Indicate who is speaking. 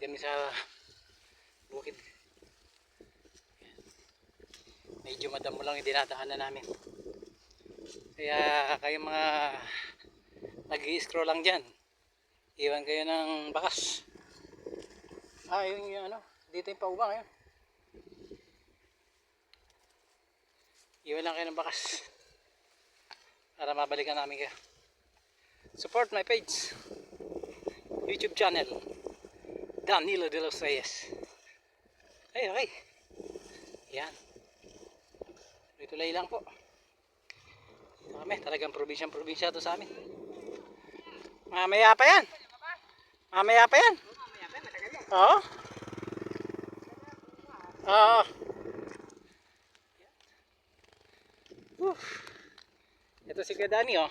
Speaker 1: kami sa bukid. Medyo madamo lang yung dinadaanan namin. Kaya kayo mga nag-i-scroll lang dyan, iwan kayo ng bakas. Yung ano, dito yung paubang ngayon. Iwan lang kayo ng bakas para mabalikan namin kayo. Support my page, YouTube channel, Danilo de los Reyes. Okay. Yan. Tuloy lang po. Ito kami, talagang probinsya to sa amin. Mamaya pa yan. Mamaya pa yan. Oo. Oo. Ito si Kuya Dani, oh.